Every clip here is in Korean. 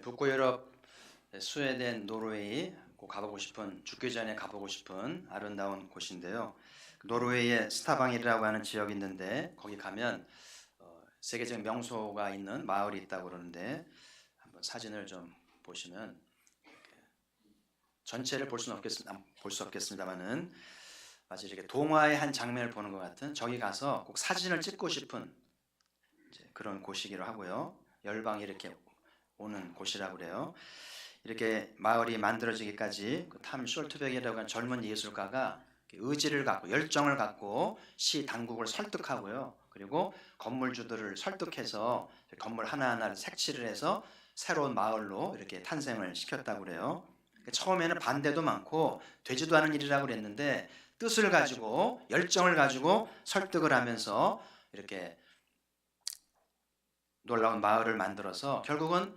북구 유럽, 스웨덴, 노르웨이 꼭 가보고 싶은, 죽기 전에 가보고 싶은 아름다운 곳인데요. 노르웨이의 스타방이라고 하는 지역이 있는데 거기 가면 세계적 명소가 있는 마을이 있다고 그러는데 한번 사진을 좀 보시면 전체를 볼 수는 없겠습니다만은 마치 이렇게 동화의 한 장면을 보는 것 같은, 저기 가서 꼭 사진을 찍고 싶은 그런 곳이기도 하고요. 열방이 이렇게 오는 곳이라고 그래요. 이렇게 마을이 만들어지기까지 탐 숄트백이라고 하는 젊은 예술가가 의지를 갖고 열정을 갖고 시 당국을 설득하고요. 그리고 건물주들을 설득해서 건물 하나하나를 색칠을 해서 새로운 마을로 이렇게 탄생을 시켰다고 그래요. 처음에는 반대도 많고 되지도 않은 일이라고 그랬는데 뜻을 가지고 열정을 가지고 설득을 하면서 이렇게 놀라운 마을을 만들어서 결국은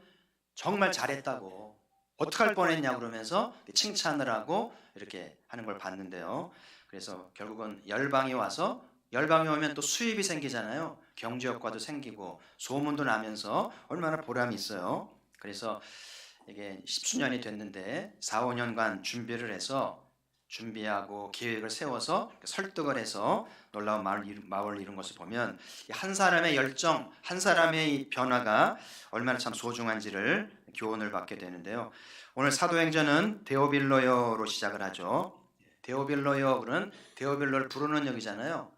정말 잘했다고, 어떡할 뻔했냐 그러면서 칭찬을 하고 이렇게 하는 걸 봤는데요. 그래서 결국은 열방이 와서, 열방이 오면 또 수입이 생기잖아요. 경제 효과도 생기고 소문도 나면서 얼마나 보람이 있어요. 그래서 이게 십수년이 됐는데 4, 5년간 준비를 해서 준비하고 계획을 세워서 설득을 해서 놀라운 마을을 이룬 것을 보면 한 사람의 열정, 한 사람의 변화가 얼마나 참 소중한지를 교훈을 받게 되는데요. 오늘 사도행전은 데오빌로요로 시작을 하죠. 데오빌로요는 데오빌로를 부르는 역이잖아요.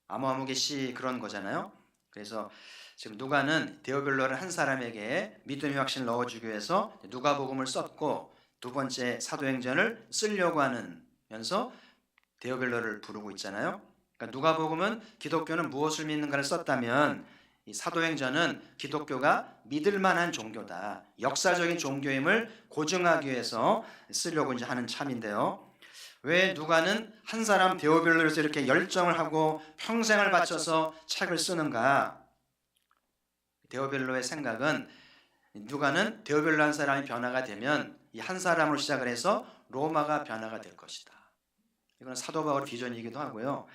아무아무개 씨 그런 거잖아요. 그래서 지금 누가는 데오빌로를 한 사람에게 믿음의 확신을 넣어주기 위해서 누가복음을 썼고, 두 번째 사도행전을 쓰려고 하면서 데오빌로를 부르고 있잖아요. 그러니까 누가복음은 기독교는 무엇을 믿는가를 썼다면 이 사도행전은 기독교가 믿을 만한 종교다, 역사적인 종교임을 고증하기 위해서 쓰려고 이제 하는 참인데요. 왜 누가는 한 사람 데오빌로에서 이렇게 열정을 하고 평생을 바쳐서 책을 쓰는가? 데오빌로의 생각은 누가는 데오빌로 한 사람이 변화가 되면 이 한 사람으로 시작을 해서 로마가 변화가 될 것이다. 이건 사도 바울의 비전이기도 하고요.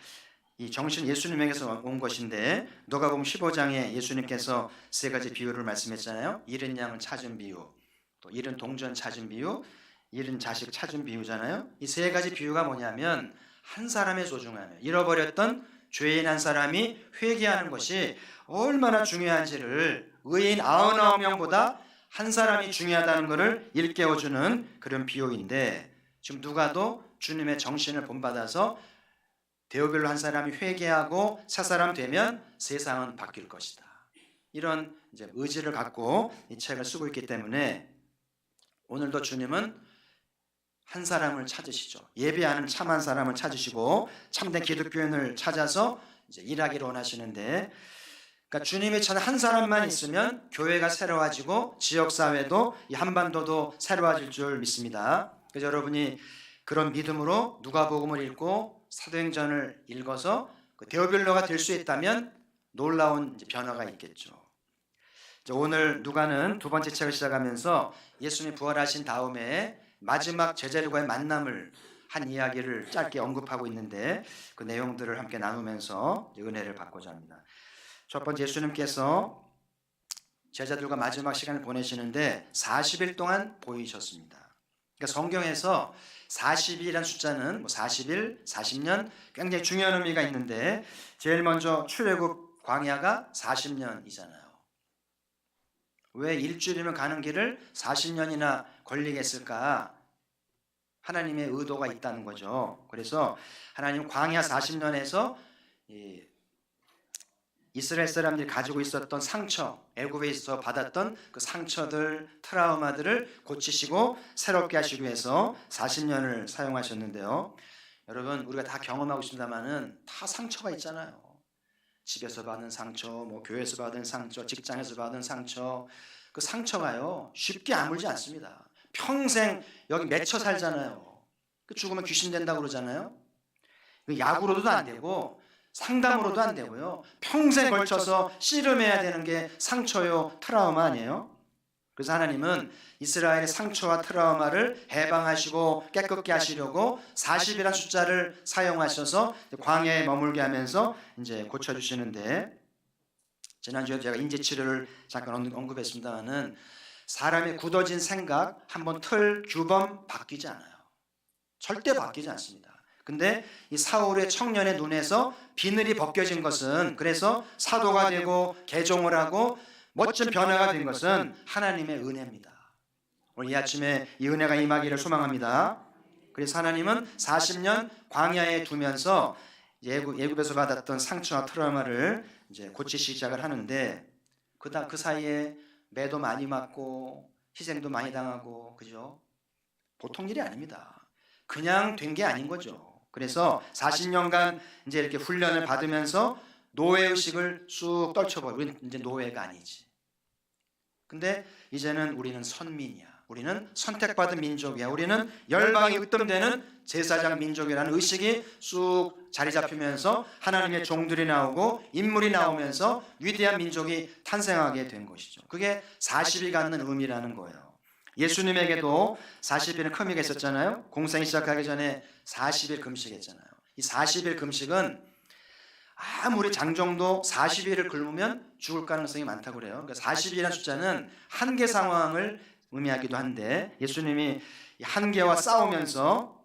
이 정신 예수님에게서 온 것인데, 누가복음 15장에 예수님께서 세 가지 비유를 말씀했잖아요. 잃은 양을 찾은 비유, 또 잃은 동전 찾은 비유, 잃은 자식 찾은 비유잖아요. 이 세 가지 비유가 뭐냐면 한 사람의 소중함, 잃어버렸던 죄인 한 사람이 회개하는 것이 얼마나 중요한지를 의인 99명보다 한 사람이 중요하다는 것을 일깨워주는 그런 비유인데, 지금 누가도 주님의 정신을 본받아서 데오빌로 한 사람이 회개하고 새 사람 되면 세상은 바뀔 것이다, 이런 이제 의지를 갖고 이 책을 쓰고 있기 때문에 오늘도 주님은 한 사람을 찾으시죠. 예배하는 참한 사람을 찾으시고 참된 기독교인을 찾아서 이제 일하기를 원하시는데, 그러니까 주님이 찾은 한 사람만 있으면 교회가 새로워지고 지역사회도, 이 한반도도 새로워질 줄 믿습니다. 그래서 여러분이 그런 믿음으로 누가복음을 읽고 사도행전을 읽어서 데오빌로가 될 수 있다면 놀라운 변화가 있겠죠. 오늘 누가는 두 번째 책을 시작하면서 예수님이 부활하신 다음에 마지막 제자들과의 만남을 한 이야기를 짧게 언급하고 있는데, 그 내용들을 함께 나누면서 은혜를 받고자 합니다. 첫 번째, 예수님께서 제자들과 마지막 시간을 보내시는데 40일 동안 보이셨습니다. 그러니까 성경에서 40일이라는 숫자는 40일, 40년 굉장히 중요한 의미가 있는데, 제일 먼저 출애굽 광야가 40년이잖아요. 왜 일주일이면 가는 길을 40년이나 걸리겠을까? 하나님의 의도가 있다는 거죠. 그래서 하나님 광야 40년에서 이스라엘 사람들이 가지고 있었던 상처, 애굽에서 받았던 그 상처들, 트라우마들을 고치시고 새롭게 하시기 위해서 40년을 사용하셨는데요. 여러분, 우리가 다 경험하고 있습니다만은 다 상처가 있잖아요. 집에서 받은 상처, 교회에서 받은 상처, 직장에서 받은 상처, 그 상처가요 쉽게 아물지 않습니다. 평생 여기 맺혀 살잖아요. 그 죽으면 귀신 된다고 그러잖아요. 약으로도 안 되고 상담으로도 안 되고요, 평생 걸쳐서 씨름해야 되는 게 상처요, 트라우마 아니에요? 그래서 하나님은 이스라엘의 상처와 트라우마를 해방하시고 깨끗게 하시려고 40이라는 숫자를 사용하셔서 광야에 머물게 하면서 이제 고쳐주시는데, 지난주에 제가 인지치료를 잠깐 언급했습니다만은 사람의 굳어진 생각, 한번 틀, 규범 바뀌지 않아요. 절대 바뀌지 않습니다. 근데 이 사울의 청년의 눈에서 비늘이 벗겨진 것은, 그래서 사도가 되고 개종을 하고 멋진 변화가 된 것은 하나님의 은혜입니다. 오늘 이 아침에 이 은혜가 임하기를 소망합니다. 그래서 하나님은 40년 광야에 두면서 예굽에서 받았던 상처와 트라우마를 이제 고치시기 시작을 하는데, 그 사이에 매도 많이 맞고 희생도 많이 당하고, 그죠? 보통 일이 아닙니다. 그냥 된 게 아닌 거죠. 그래서 40년간 이제 이렇게 훈련을 받으면서 노예의식을 쑥 떨쳐버려. 우리는 이제 노예가 아니지. 근데 이제는 우리는 선민이야. 우리는 선택받은 민족이야. 우리는 열방이 으뜸되는 제사장 민족이라는 의식이 쑥 자리 잡히면서 하나님의 종들이 나오고 인물이 나오면서 위대한 민족이 탄생하게 된 것이죠. 그게 40일 갖는 의미라는 거예요. 예수님에게도 40일은 의미가 있었잖아요. 공생이 시작하기 전에 40일 금식했잖아요. 이 40일 금식은 아무리 장정도 40일을 굶으면 죽을 가능성이 많다고 그래요. 그러니까 40일이라는 숫자는 한계 상황을 의미하기도 한데, 예수님이 한계와 싸우면서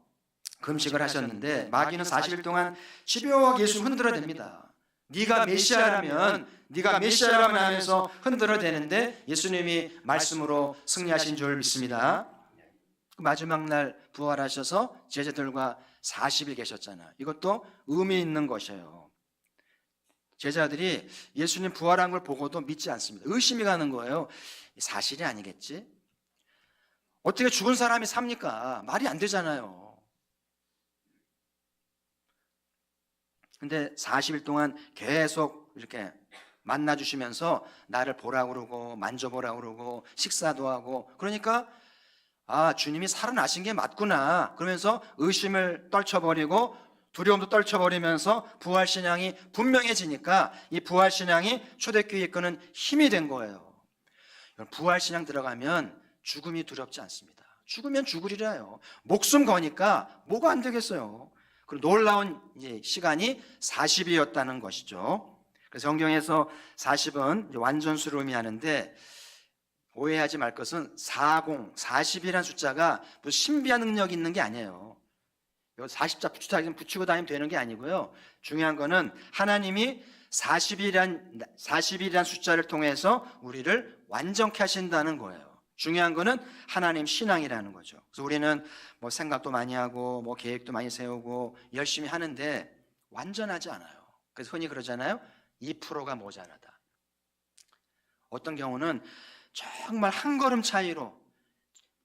금식을 하셨는데 마귀는 40일 동안 집요하게 예수님 흔들어댑니다. 네가 메시아라면 하면서 흔들어대는데 예수님이 말씀으로 승리하신 줄 믿습니다. 마지막 날 부활하셔서 제자들과 40일 계셨잖아요. 이것도 의미 있는 것이에요. 제자들이 예수님 부활한 걸 보고도 믿지 않습니다. 의심이 가는 거예요. 사실이 아니겠지? 어떻게 죽은 사람이 삽니까? 말이 안 되잖아요. 근데 40일 동안 계속 이렇게 만나주시면서 나를 보라고 그러고 만져보라고 그러고 식사도 하고, 그러니까 주님이 살아나신 게 맞구나 그러면서 의심을 떨쳐버리고 두려움도 떨쳐버리면서 부활신앙이 분명해지니까 이 부활신앙이 초대교회 이끄는 힘이 된 거예요. 부활신앙 들어가면 죽음이 두렵지 않습니다. 죽으면 죽으리라요. 목숨 거니까 뭐가 안 되겠어요. 그리고 놀라운 시간이 40이었다는 것이죠. 그래서 성경에서 40은 완전수를 의미하는데, 오해하지 말 것은 40이라는 숫자가 뭐 신비한 능력이 있는 게 아니에요. 40자 붙이고 다니면 되는 게 아니고요. 중요한 거는 하나님이 40이라는 숫자를 통해서 우리를 완전케 하신다는 거예요. 중요한 거는 하나님 신앙이라는 거죠. 그래서 우리는 뭐 생각도 많이 하고 뭐 계획도 많이 세우고 열심히 하는데 완전하지 않아요. 그래서 흔히 그러잖아요. 2%가 모자라다. 어떤 경우는 정말 한 걸음 차이로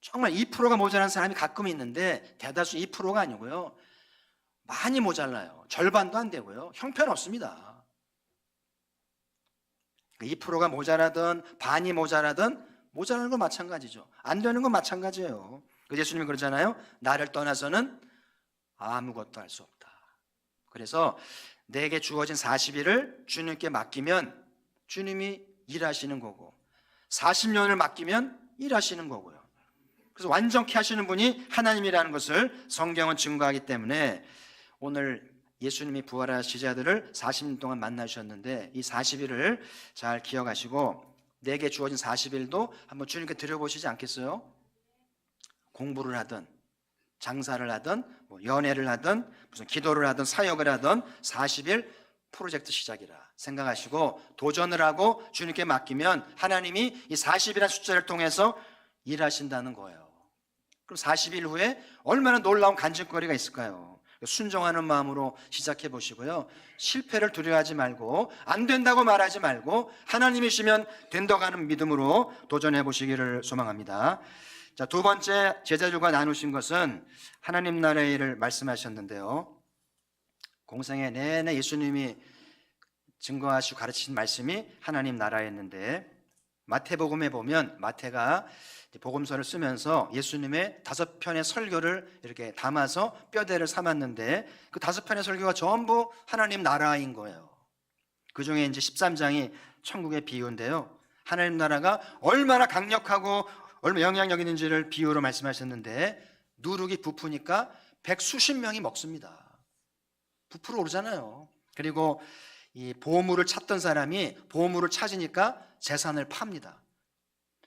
정말 2%가 모자란 사람이 가끔 있는데, 대다수 2%가 아니고요. 많이 모자라요. 절반도 안 되고요. 형편없습니다. 2%가 모자라든 반이 모자라든 모자라는 건 마찬가지죠. 안 되는 건 마찬가지예요. 예수님이 그러잖아요. 나를 떠나서는 아무것도 할 수 없다. 그래서 내게 주어진 40일을 주님께 맡기면 주님이 일하시는 거고, 40년을 맡기면 일하시는 거고요. 그래서 완전케 하시는 분이 하나님이라는 것을 성경은 증거하기 때문에 오늘 예수님이 부활하신 제자들을 40년 동안 만나주셨는데, 이 40일을 잘 기억하시고 내게 주어진 40일도 한번 주님께 드려보시지 않겠어요? 공부를 하든 장사를 하든 뭐 연애를 하든 무슨 기도를 하든 사역을 하든 40일 프로젝트 시작이라 생각하시고 도전을 하고 주님께 맡기면 하나님이 이 40이라는 숫자를 통해서 일하신다는 거예요. 그럼 40일 후에 얼마나 놀라운 간증거리가 있을까요? 순종하는 마음으로 시작해 보시고요. 실패를 두려워하지 말고 안 된다고 말하지 말고 하나님이시면 된다고 하는 믿음으로 도전해 보시기를 소망합니다. 자, 두 번째 제자들과 나누신 것은 하나님 나라의 일을 말씀하셨는데요. 공생애 내내 예수님이 증거하시고 가르치신 말씀이 하나님 나라였는데, 마태복음에 보면 마태가 복음서를 쓰면서 예수님의 5편의 설교를 이렇게 담아서 뼈대를 삼았는데, 그 5편의 설교가 전부 하나님 나라인 거예요. 그 중에 이제 13장이 천국의 비유인데요. 하나님 나라가 얼마나 강력하고 얼마나 영향력 있는지를 비유로 말씀하셨는데, 누룩이 부푸니까 백수십 명이 먹습니다. 부풀어 오르잖아요. 그리고 이 보물을 찾던 사람이 보물을 찾으니까 재산을 팝니다.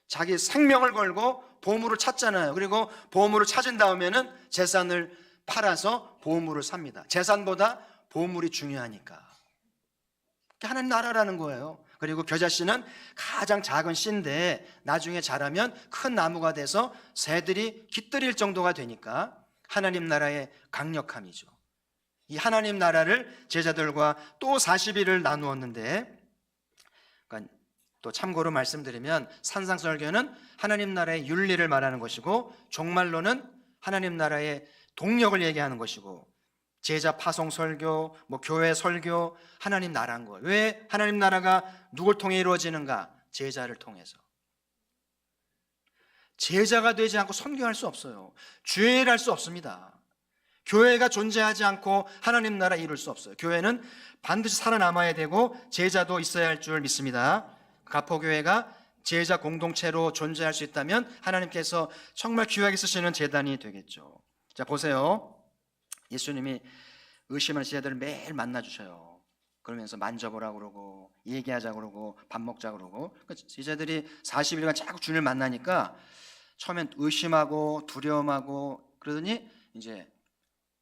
자기 생명을 걸고 보물을 찾잖아요. 그리고 보물을 찾은 다음에는 재산을 팔아서 보물을 삽니다. 재산보다 보물이 중요하니까. 하나님 나라라는 거예요. 그리고 겨자씨는 가장 작은 씨인데 나중에 자라면 큰 나무가 돼서 새들이 깃들일 정도가 되니까 하나님 나라의 강력함이죠. 이 하나님 나라를 제자들과 또 40일을 나누었는데, 그러니까 또 참고로 말씀드리면 산상설교는 하나님 나라의 윤리를 말하는 것이고 종말로는 하나님 나라의 동력을 얘기하는 것이고, 제자 파송 설교, 교회 설교, 하나님 나라인 거예요. 왜 하나님 나라가 누굴 통해 이루어지는가? 제자를 통해서. 제자가 되지 않고 선교할 수 없어요. 주일을 할 수 없습니다. 교회가 존재하지 않고 하나님 나라 이룰 수 없어요. 교회는 반드시 살아남아야 되고 제자도 있어야 할 줄 믿습니다. 가포교회가 제자 공동체로 존재할 수 있다면 하나님께서 정말 귀하게 쓰시는 재단이 되겠죠. 자, 보세요. 예수님이 의심하는 제자들을 매일 만나주셔요. 그러면서 만져보라고 그러고 얘기하자고 그러고 밥 먹자고 그러고, 제자들이 40일간 자꾸 주님을 만나니까 처음엔 의심하고 두려움하고 그러더니 이제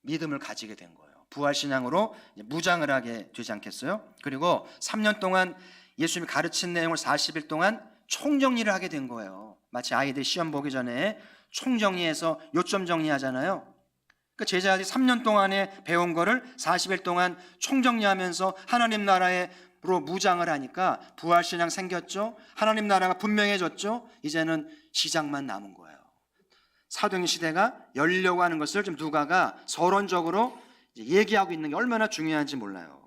믿음을 가지게 된 거예요. 부활신앙으로 무장을 하게 되지 않겠어요? 그리고 3년 동안 예수님이 가르친 내용을 40일 동안 총정리를 하게 된 거예요. 마치 아이들 시험 보기 전에 총정리해서 요점 정리하잖아요. 그 제자들이 3년 동안에 배운 거를 40일 동안 총정리하면서 하나님 나라로 무장을 하니까 부활신앙 생겼죠. 하나님 나라가 분명해졌죠. 이제는 시작만 남은 거예요. 사도행전 시대가 열려고 하는 것을 좀 누가가 서론적으로 얘기하고 있는 게 얼마나 중요한지 몰라요.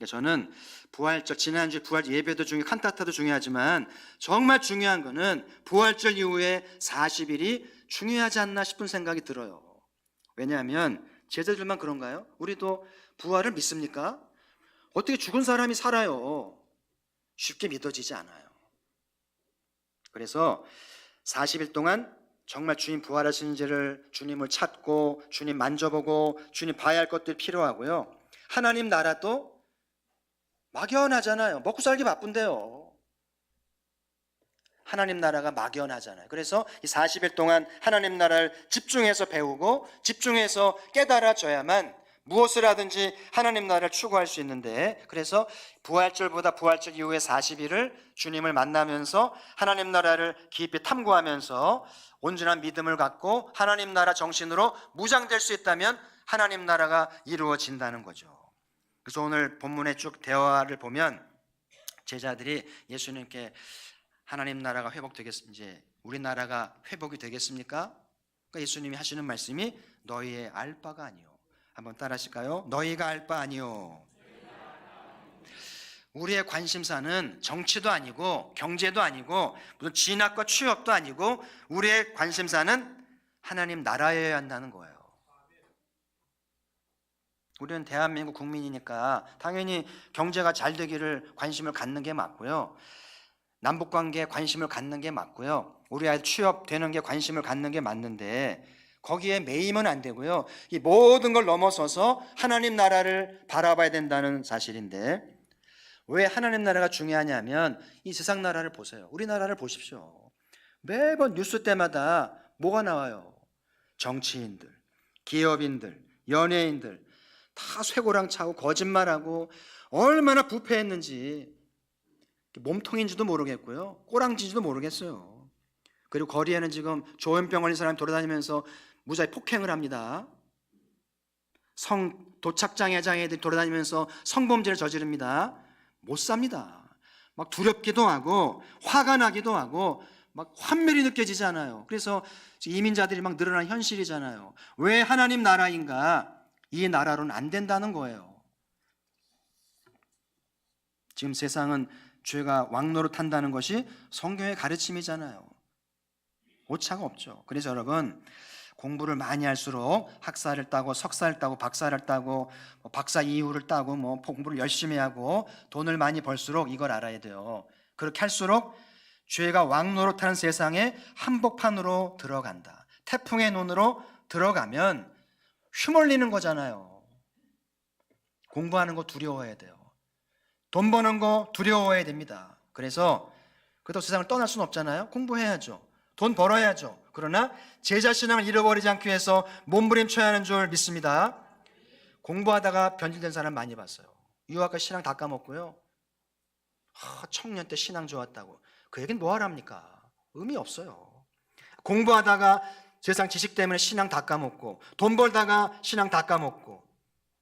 저는 부활절, 지난주 부활 예배도 중요하고 칸타타도 중요하지만 정말 중요한 거는 부활절 이후에 40일이 중요하지 않나 싶은 생각이 들어요. 왜냐하면 제자들만 그런가요? 우리도 부활을 믿습니까? 어떻게 죽은 사람이 살아요? 쉽게 믿어지지 않아요. 그래서 40일 동안 정말 주님 부활하신지를 주님을 찾고 주님 만져보고 주님 봐야 할 것들이 필요하고요. 하나님 나라도 막연하잖아요. 먹고 살기 바쁜데요. 하나님 나라가 막연하잖아요. 그래서 이 40일 동안 하나님 나라를 집중해서 배우고 집중해서 깨달아져야만 무엇을 하든지 하나님 나라를 추구할 수 있는데, 그래서 부활절보다 부활절 이후에 40일을 주님을 만나면서 하나님 나라를 깊이 탐구하면서 온전한 믿음을 갖고 하나님 나라 정신으로 무장될 수 있다면 하나님 나라가 이루어진다는 거죠. 그래서 오늘 본문의 쭉 대화를 보면 제자들이 예수님께 하나님 나라가 이제 우리 나라가 회복이 되겠습니까? 그러니까 예수님이 하시는 말씀이 너희의 알 바가 아니요. 한번 따라 하실까요? 너희가 알 바 아니요. 우리의 관심사는 정치도 아니고 경제도 아니고 무슨 진학과 취업도 아니고 우리의 관심사는 하나님 나라여야 한다는 거예요. 우리는 대한민국 국민이니까 당연히 경제가 잘 되기를 관심을 갖는 게 맞고요. 남북관계에 관심을 갖는 게 맞고요. 우리 아이 취업되는 게 관심을 갖는 게 맞는데 거기에 매이면 안 되고요. 이 모든 걸 넘어서서 하나님 나라를 바라봐야 된다는 사실인데, 왜 하나님 나라가 중요하냐면 이 세상 나라를 보세요. 우리나라를 보십시오. 매번 뉴스 때마다 뭐가 나와요? 정치인들, 기업인들, 연예인들 다 쇠고랑 차고 거짓말하고 얼마나 부패했는지 몸통인지도 모르겠고요. 꼬랑지인지도 모르겠어요. 그리고 거리에는 지금 조현병 걸린 사람이 돌아다니면서 무자히 폭행을 합니다. 도착장애장애들이 돌아다니면서 성범죄를 저지릅니다. 못 삽니다. 막 두렵기도 하고 화가 나기도 하고 막 환멸이 느껴지잖아요. 그래서 이민자들이 막 늘어난 현실이잖아요. 왜 하나님 나라인가? 이 나라로는 안 된다는 거예요. 지금 세상은 죄가 왕노릇한다는 것이 성경의 가르침이잖아요. 오차가 없죠. 그래서 여러분, 공부를 많이 할수록 학사를 따고 석사를 따고 박사를 따고 박사 이후를 따고 공부를 열심히 하고 돈을 많이 벌수록 이걸 알아야 돼요. 그렇게 할수록 죄가 왕노릇하는 세상에 한복판으로 들어간다. 태풍의 눈으로 들어가면 휘몰리는 거잖아요. 공부하는 거 두려워해야 돼요. 돈 버는 거 두려워해야 됩니다. 그래서 그렇다고 세상을 떠날 수는 없잖아요. 공부해야죠. 돈 벌어야죠. 그러나 제자 신앙을 잃어버리지 않기 위해서 몸부림쳐야 하는 줄 믿습니다. 공부하다가 변질된 사람 많이 봤어요. 유학과 신앙 다 까먹고요. 청년 때 신앙 좋았다고. 그 얘기는 뭐하랍니까? 의미 없어요. 공부하다가 세상 지식 때문에 신앙 다 까먹고, 돈 벌다가 신앙 다 까먹고,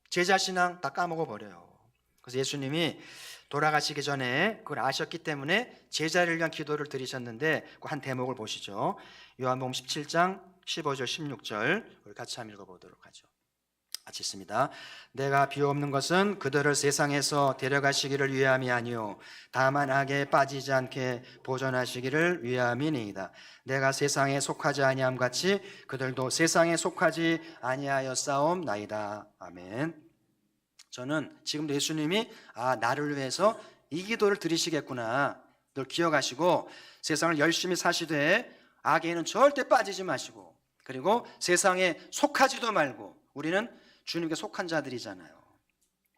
제자 신앙 다 까먹어 버려요. 그래서 예수님이 돌아가시기 전에 그걸 아셨기 때문에 제자를 위한 기도를 드리셨는데 그 한 대목을 보시죠. 요한복음 17장 15절 16절 우리 같이 한번 읽어보도록 하죠. 같이 있습니다. 내가 비옵는 것은 그들을 세상에서 데려가시기를 위함이 아니요 다만 악에 빠지지 않게 보존하시기를 위함이니이다. 내가 세상에 속하지 아니함 같이 그들도 세상에 속하지 아니하였사옵나이다. 아멘. 저는 지금도 예수님이 나를 위해서 이 기도를 드리시겠구나 늘 기억하시고 세상을 열심히 사시되 악에는 절대 빠지지 마시고 그리고 세상에 속하지도 말고 우리는 주님께 속한 자들이잖아요.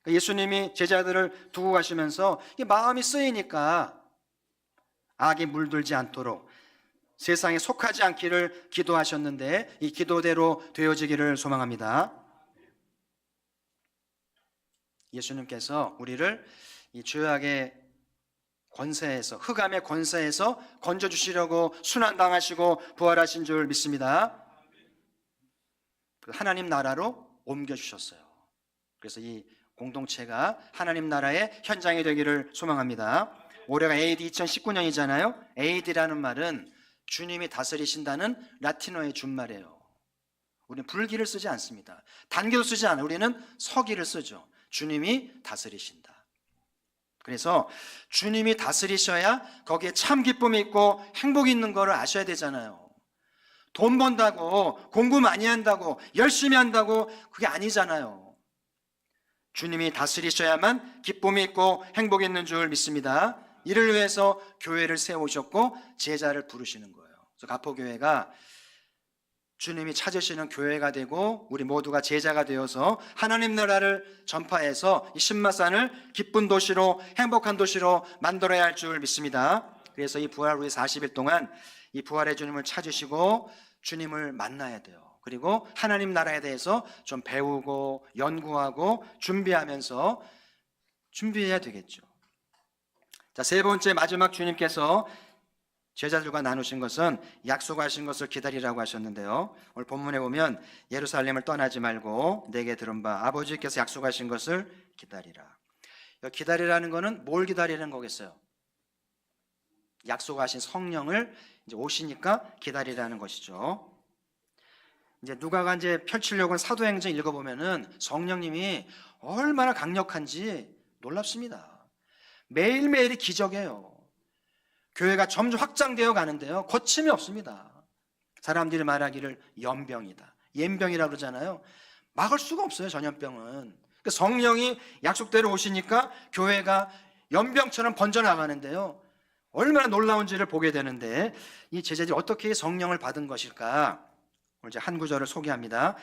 예수님이 제자들을 두고 가시면서 마음이 쓰이니까 악에 물들지 않도록 세상에 속하지 않기를 기도하셨는데 이 기도대로 되어지기를 소망합니다. 예수님께서 우리를 이 죄악의 권세에서 흑암의 권세에서 건져주시려고 순환당하시고 부활하신 줄 믿습니다. 하나님 나라로 옮겨주셨어요. 그래서 이 공동체가 하나님 나라의 현장이 되기를 소망합니다. 올해가 AD 2019년이잖아요. AD라는 말은 주님이 다스리신다는 라틴어의 준말이에요. 우리는 불기를 쓰지 않습니다. 단기도 쓰지 않아요. 우리는 서기를 쓰죠. 주님이 다스리신다. 그래서 주님이 다스리셔야 거기에 참 기쁨이 있고 행복이 있는 것을 아셔야 되잖아요. 돈 번다고 공부 많이 한다고 열심히 한다고 그게 아니잖아요. 주님이 다스리셔야만 기쁨이 있고 행복이 있는 줄 믿습니다. 이를 위해서 교회를 세우셨고 제자를 부르시는 거예요. 그래서 가포교회가 주님이 찾으시는 교회가 되고 우리 모두가 제자가 되어서 하나님 나라를 전파해서 이 신마산을 기쁜 도시로 행복한 도시로 만들어야 할 줄 믿습니다. 그래서 이 부활 후에 40일 동안 이 부활의 주님을 찾으시고 주님을 만나야 돼요. 그리고 하나님 나라에 대해서 좀 배우고 연구하고 준비하면서 준비해야 되겠죠. 자, 세 번째 마지막 주님께서 제자들과 나누신 것은 약속하신 것을 기다리라고 하셨는데요. 오늘 본문에 보면 예루살렘을 떠나지 말고 내게 들은 바 아버지께서 약속하신 것을 기다리라. 기다리라는 것은 뭘 기다리는 거겠어요? 약속하신 성령을 이제 오시니까 기다리라는 것이죠. 이제 누가가 이제 펼치려고 한 사도행전 읽어보면은 성령님이 얼마나 강력한지 놀랍습니다. 매일매일이 기적이에요. 교회가 점점 확장되어 가는데요. 거침이 없습니다. 사람들이 말하기를 연병이다. 옌병이라고 그러잖아요. 막을 수가 없어요. 전염병은. 성령이 약속대로 오시니까 교회가 연병처럼 번져나가는데요. 얼마나 놀라운지를 보게 되는데 이 제자들이 어떻게 성령을 받은 것일까? 오늘 이제 한 구절을 소개합니다.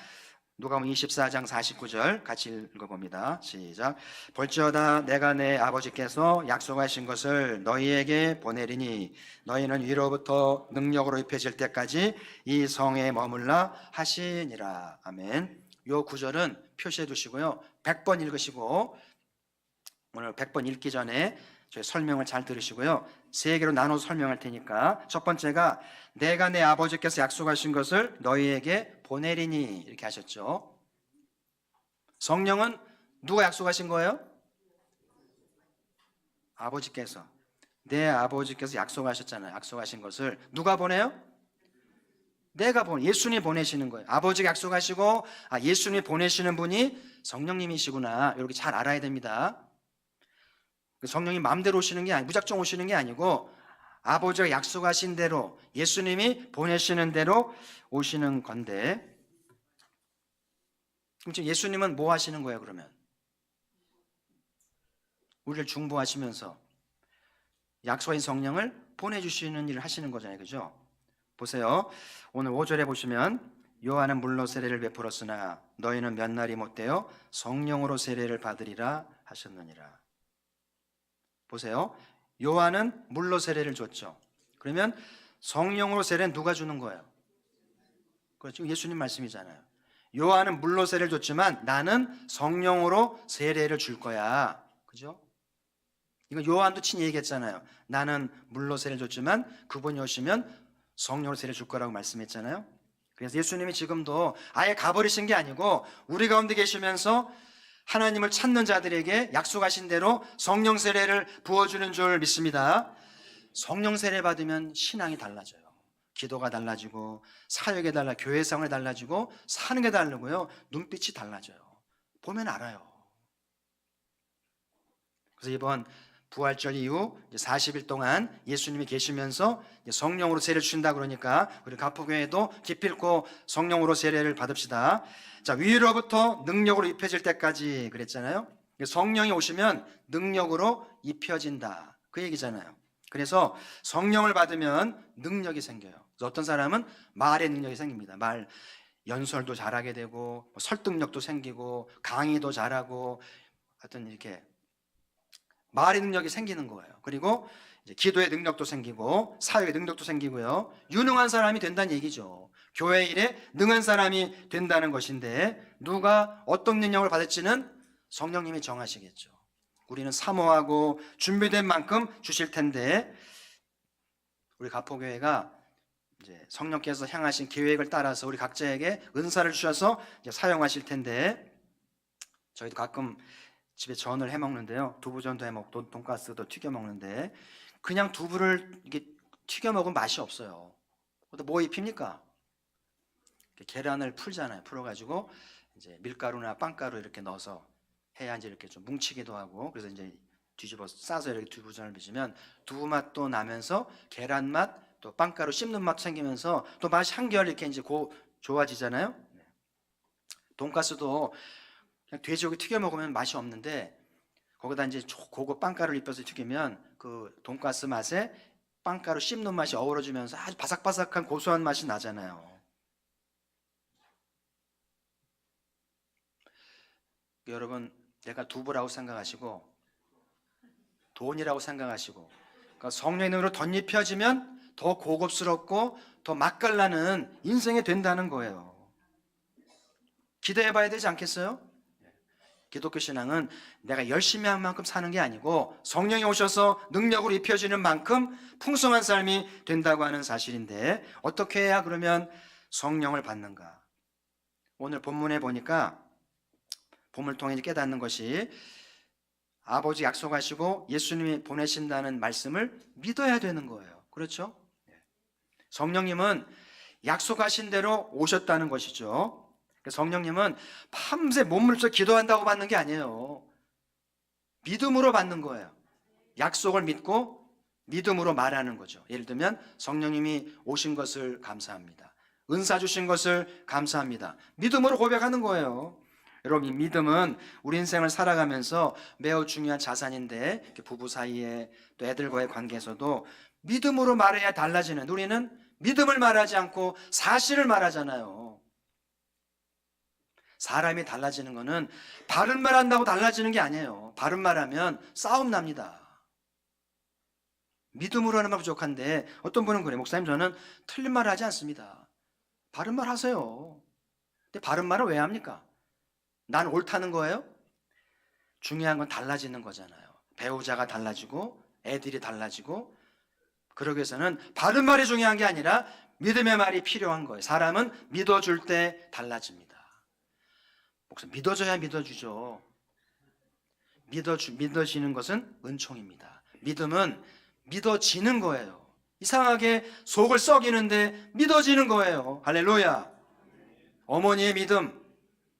누가복음 24장 49절 같이 읽어봅니다. 시작. 볼지어다 내가 내 아버지께서 약속하신 것을 너희에게 보내리니 너희는 위로부터 능력으로 입혀질 때까지 이 성에 머물라 하시니라. 아멘. 요 구절은 표시해 두시고요. 100번 읽으시고 오늘 100번 읽기 전에 저희 설명을 잘 들으시고요. 세 개로 나눠서 설명할 테니까 첫 번째가 내가 내 아버지께서 약속하신 것을 너희에게 보내리니 이렇게 하셨죠. 성령은 누가 약속하신 거예요? 아버지께서. 내 아버지께서 약속하셨잖아요. 약속하신 것을 누가 보내요? 내가 예수님이 보내시는 거예요. 아버지가 약속하시고 예수님이 보내시는 분이 성령님이시구나. 이렇게 잘 알아야 됩니다. 성령이 마음대로 오시는 게 아니고 무작정 오시는 게 아니고 아버지가 약속하신 대로 예수님이 보내시는 대로 오시는 건데 그럼 지금 예수님은 뭐 하시는 거예요? 그러면 우리를 중보하시면서 약속인 성령을 보내주시는 일을 하시는 거잖아요. 그죠? 보세요. 오늘 5절에 보시면 요한은 물로 세례를 베풀었으나 너희는 몇 날이 못되어 성령으로 세례를 받으리라 하셨느니라. 보세요. 요한은 물로 세례를 줬죠. 그러면 성령으로 세례는 누가 주는 거예요? 그렇죠. 예수님 말씀이잖아요. 요한은 물로 세례를 줬지만 나는 성령으로 세례를 줄 거야. 그죠? 이거 요한도 친히 얘기했잖아요. 나는 물로 세례를 줬지만 그분이 오시면 성령으로 세례를 줄 거라고 말씀했잖아요. 그래서 예수님이 지금도 아예 가버리신 게 아니고 우리 가운데 계시면서 하나님을 찾는 자들에게 약속하신 대로 성령 세례를 부어주는 줄 믿습니다. 성령 세례 받으면 신앙이 달라져요. 기도가 달라지고 사역이 교회 생활이 달라지고 사는 게 다르고요. 눈빛이 달라져요. 보면 알아요. 그래서 이번 부활절 이후 40일 동안 예수님이 계시면서 성령으로 세례를 주신다 그러니까 우리 가포교회도 기필코 성령으로 세례를 받읍시다. 자, 위로부터 능력으로 입혀질 때까지 그랬잖아요. 성령이 오시면 능력으로 입혀진다 그 얘기잖아요. 그래서 성령을 받으면 능력이 생겨요. 그래서 어떤 사람은 말의 능력이 생깁니다. 말 연설도 잘하게 되고 설득력도 생기고 강의도 잘하고 하여튼 이렇게 말의 능력이 생기는 거예요. 그리고 이제 기도의 능력도 생기고 사역의 능력도 생기고요. 유능한 사람이 된다는 얘기죠. 교회 일에 능한 사람이 된다는 것인데 누가 어떤 능력을 받을지는 성령님이 정하시겠죠. 우리는 사모하고 준비된 만큼 주실 텐데 우리 가포교회가 이제 성령께서 향하신 계획을 따라서 우리 각자에게 은사를 주셔서 이제 사용하실 텐데 저희도 가끔 집에 전을 해 먹는데요. 두부전도 해 먹고 돈가스도 튀겨 먹는데 그냥 두부를 이게 튀겨 먹으면 맛이 없어요. 뭐 입힙니까? 계란을 풀잖아요. 풀어가지고 이제 밀가루나 빵가루 이렇게 넣어서 해야 이제 이렇게 좀 뭉치기도 하고 그래서 이제 뒤집어 싸서 이렇게 두부전을 빚으면 두부 맛도 나면서 계란 맛 또 빵가루 씹는 맛도 생기면서 또 맛이 한결 이렇게 이제 좋아지잖아요. 돈가스도 그냥 돼지고기 튀겨 먹으면 맛이 없는데 거기다 이제 고급 빵가루를 입혀서 튀기면 그 돈가스 맛에 빵가루 씹는 맛이 어우러지면서 아주 바삭바삭한 고소한 맛이 나잖아요. 여러분 내가 두부라고 생각하시고 돈이라고 생각하시고 그러니까 성령의 능력으로 덧입혀지면 더 고급스럽고 더 맛깔나는 인생이 된다는 거예요. 기대해 봐야 되지 않겠어요? 기독교 신앙은 내가 열심히 한 만큼 사는 게 아니고 성령이 오셔서 능력으로 입혀지는 만큼 풍성한 삶이 된다고 하는 사실인데 어떻게 해야 그러면 성령을 받는가? 오늘 본문에 보니까 본문을 통해 깨닫는 것이 아버지 약속하시고 예수님이 보내신다는 말씀을 믿어야 되는 거예요. 그렇죠? 성령님은 약속하신 대로 오셨다는 것이죠. 성령님은 밤새 몸부림쳐 기도한다고 받는 게 아니에요. 믿음으로 받는 거예요. 약속을 믿고 믿음으로 말하는 거죠. 예를 들면 성령님이 오신 것을 감사합니다. 은사 주신 것을 감사합니다. 믿음으로 고백하는 거예요. 여러분 이 믿음은 우리 인생을 살아가면서 매우 중요한 자산인데 부부 사이에 또 애들과의 관계에서도 믿음으로 말해야 달라지는 우리는 믿음을 말하지 않고 사실을 말하잖아요. 사람이 달라지는 것은 바른 말 한다고 달라지는 게 아니에요. 바른 말 하면 싸움 납니다. 믿음으로 하는 말 부족한데 어떤 분은 그래요. 목사님 저는 틀린 말 하지 않습니다. 바른 말 하세요. 근데 바른 말을 왜 합니까? 난 옳다는 거예요? 중요한 건 달라지는 거잖아요. 배우자가 달라지고 애들이 달라지고 그러기 위해서는 바른 말이 중요한 게 아니라 믿음의 말이 필요한 거예요. 사람은 믿어줄 때 달라집니다. 목사님 믿어줘야 믿어주죠. 믿어지는 것은 은총입니다. 믿음은 믿어지는 거예요. 이상하게 속을 썩이는데 믿어지는 거예요. 할렐루야. 어머니의 믿음,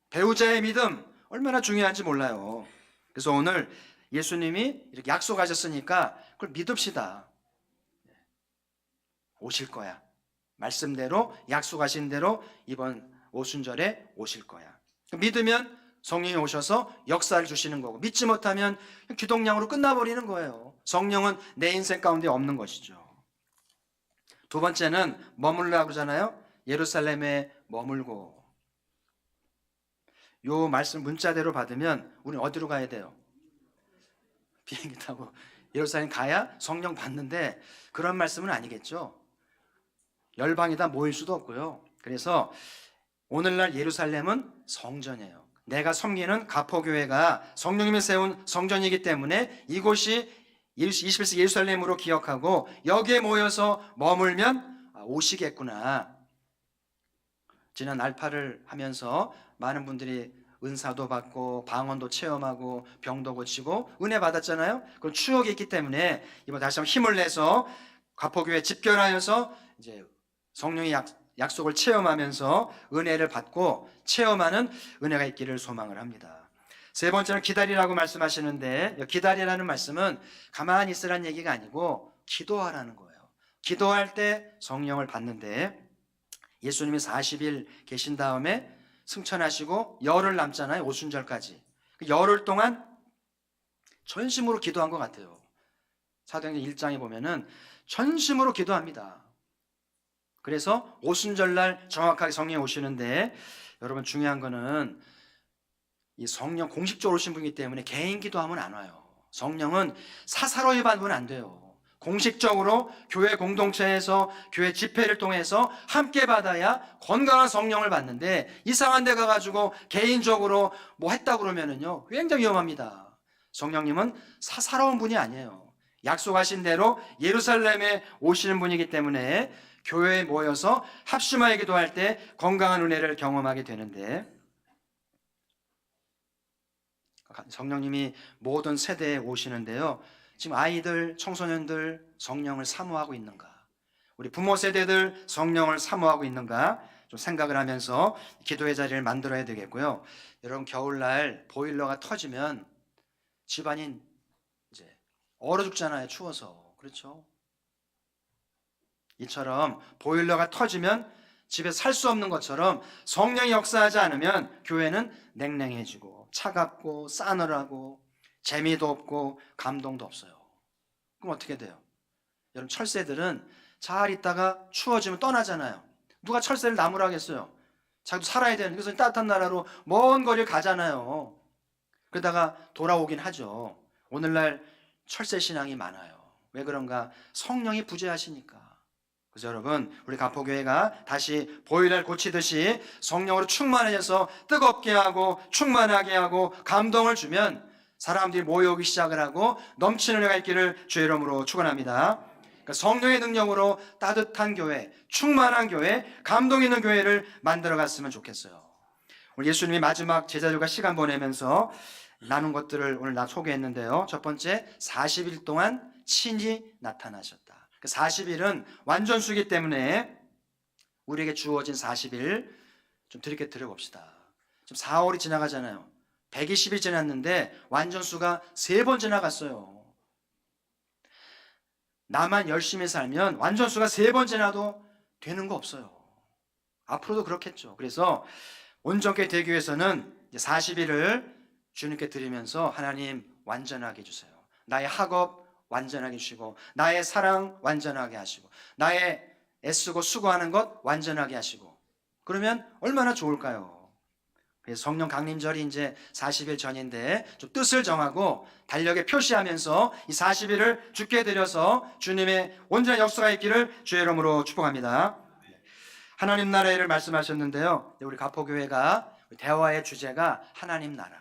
배우자의 믿음 얼마나 중요한지 몰라요. 그래서 오늘 예수님이 이렇게 약속하셨으니까 그걸 믿읍시다. 오실 거야. 말씀대로 약속하신 대로 이번 오순절에 오실 거야. 믿으면 성령이 오셔서 역사를 주시는 거고 믿지 못하면 기독량으로 끝나버리는 거예요. 성령은 내 인생 가운데 없는 것이죠. 두 번째는 머물라 그러잖아요. 예루살렘에 머물고. 요 말씀 문자대로 받으면 우리는 어디로 가야 돼요? 비행기 타고 예루살렘 가야 성령 받는데 그런 말씀은 아니겠죠. 열방이 다 모일 수도 없고요. 그래서 오늘날 예루살렘은 성전이에요. 내가 섬기는 가포교회가 성령님이 세운 성전이기 때문에 이곳이 21세기 예루살렘으로 기억하고 여기에 모여서 머물면 오시겠구나. 지난 알파를 하면서 많은 분들이 은사도 받고 방언도 체험하고 병도 고치고 은혜 받았잖아요. 그런 추억이 있기 때문에 이번 다시 한번 힘을 내서 가포교회 집결하여서 이제 성령의 약속을 체험하면서 은혜를 받고 체험하는 은혜가 있기를 소망을 합니다. 세 번째는 기다리라고 말씀하시는데 기다리라는 말씀은 가만히 있으라는 얘기가 아니고 기도하라는 거예요. 기도할 때 성령을 받는데 예수님이 40일 계신 다음에 승천하시고 열흘 남잖아요. 오순절까지. 열흘 동안 전심으로 기도한 것 같아요. 사도행전 1장에 보면은 전심으로 기도합니다. 그래서 오순절날 정확하게 성령이 오시는데 여러분 중요한 거는 이 성령 공식적으로 오신 분이기 때문에 개인 기도하면 안 와요. 성령은 사사로이 받으면 안 돼요. 공식적으로 교회 공동체에서 교회 집회를 통해서 함께 받아야 건강한 성령을 받는데 이상한 데 가가지고 개인적으로 뭐 했다 그러면은요 굉장히 위험합니다. 성령님은 사사로운 분이 아니에요. 약속하신 대로 예루살렘에 오시는 분이기 때문에 교회에 모여서 합심하여 기도할 때 건강한 은혜를 경험하게 되는데 성령님이 모든 세대에 오시는데요. 지금 아이들, 청소년들 성령을 사모하고 있는가? 우리 부모 세대들 성령을 사모하고 있는가? 좀 생각을 하면서 기도의 자리를 만들어야 되겠고요. 여러분 겨울날 보일러가 터지면 집안이 이제 얼어 죽잖아요. 추워서. 그렇죠? 이처럼 보일러가 터지면 집에 살 수 없는 것처럼 성령이 역사하지 않으면 교회는 냉랭해지고 차갑고 싸늘하고 재미도 없고 감동도 없어요. 그럼 어떻게 돼요? 여러분 철새들은 잘 있다가 추워지면 떠나잖아요. 누가 철새를 나무라 하겠어요? 자기도 살아야 되는 그래서 따뜻한 나라로 먼 거리를 가잖아요. 그러다가 돌아오긴 하죠. 오늘날 철새 신앙이 많아요. 왜 그런가? 성령이 부재하시니까. 그래서 여러분 우리 가포교회가 다시 보일러를 고치듯이 성령으로 충만해져서 뜨겁게 하고 충만하게 하고 감동을 주면 사람들이 모여오기 시작을 하고 넘치는 은혜가 있기를 주의 이름으로 축원합니다. 그러니까 성령의 능력으로 따뜻한 교회, 충만한 교회, 감동 있는 교회를 만들어 갔으면 좋겠어요. 오늘 예수님이 마지막 제자들과 시간 보내면서 나눈 것들을 오늘 나 소개했는데요. 첫 번째 40일 동안 친히 나타나셨다. 40일은 완전수기 때문에 우리에게 주어진 40일 좀 드럽게 들어봅시다. 지금 4월이 지나가잖아요. 120일 지났는데 완전수가 3번 지나갔어요. 나만 열심히 살면 완전수가 3번 지나도 되는 거 없어요. 앞으로도 그렇겠죠. 그래서 온전케 되기 위해서는 40일을 주님께 드리면서 하나님 완전하게 해주세요. 나의 학업 완전하게 해주시고 나의 사랑 완전하게 하시고 나의 애쓰고 수고하는 것 완전하게 하시고 그러면 얼마나 좋을까요? 그래서 성령 강림절이 이제 40일 전인데 좀 뜻을 정하고 달력에 표시하면서 이 40일을 주께 드려서 주님의 온전한 역사가 있기를 주의 이름으로 축복합니다. 하나님 나라를 말씀하셨는데요. 우리 가포교회가 대화의 주제가 하나님 나라.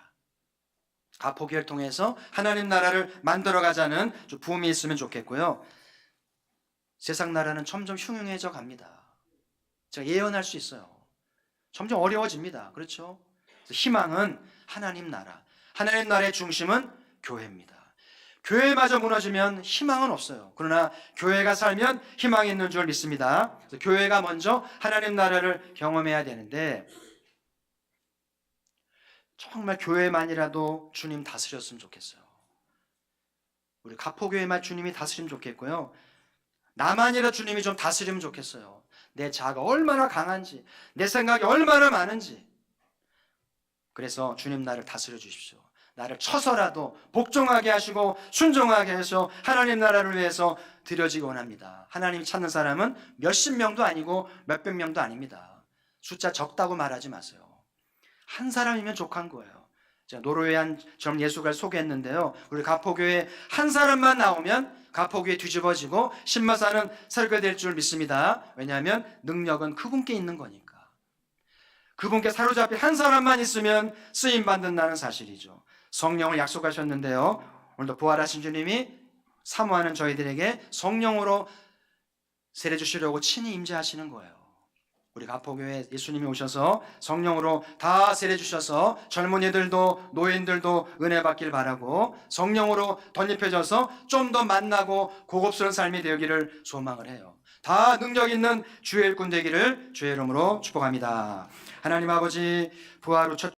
가포교회를 통해서 하나님 나라를 만들어가자는 부음이 있으면 좋겠고요. 세상 나라는 점점 흉흉해져 갑니다. 제가 예언할 수 있어요. 점점 어려워집니다. 그렇죠? 희망은 하나님 나라. 하나님 나라의 중심은 교회입니다. 교회마저 무너지면 희망은 없어요. 그러나 교회가 살면 희망이 있는 줄 믿습니다. 그래서 교회가 먼저 하나님 나라를 경험해야 되는데 정말 교회만이라도 주님 다스렸으면 좋겠어요. 우리 가포교회만 주님이 다스리면 좋겠고요. 나만이라 주님이 좀 다스리면 좋겠어요. 내 자아가 얼마나 강한지, 내 생각이 얼마나 많은지. 그래서 주님 나를 다스려 주십시오. 나를 쳐서라도 복종하게 하시고 순종하게 해서 하나님 나라를 위해서 드려지기 원합니다. 하나님 찾는 사람은 몇십 명도 아니고 몇백 명도 아닙니다. 숫자 적다고 말하지 마세요. 한 사람이면 족한 거예요. 자, 노르웨이한 젊은 예수가를 소개했는데요. 우리 가포교회 한 사람만 나오면 가포교회 뒤집어지고 신마사는 설교될 줄 믿습니다. 왜냐하면 능력은 그분께 있는 거니까. 그분께 사로잡힌 한 사람만 있으면 쓰임 받는다는 사실이죠. 성령을 약속하셨는데요. 오늘도 부활하신 주님이 사모하는 저희들에게 성령으로 세례 주시려고 친히 임재하시는 거예요. 우리 가포교회 예수님이 오셔서 성령으로 다 세례 주셔서 젊은이들도 노인들도 은혜 받길 바라고 성령으로 덧입혀져서 좀 더 만나고 고급스러운 삶이 되기를 소망을 해요. 다 능력 있는 주의 일꾼 되기를 주의 이름으로 축복합니다. 하나님 아버지, 부활 후 첫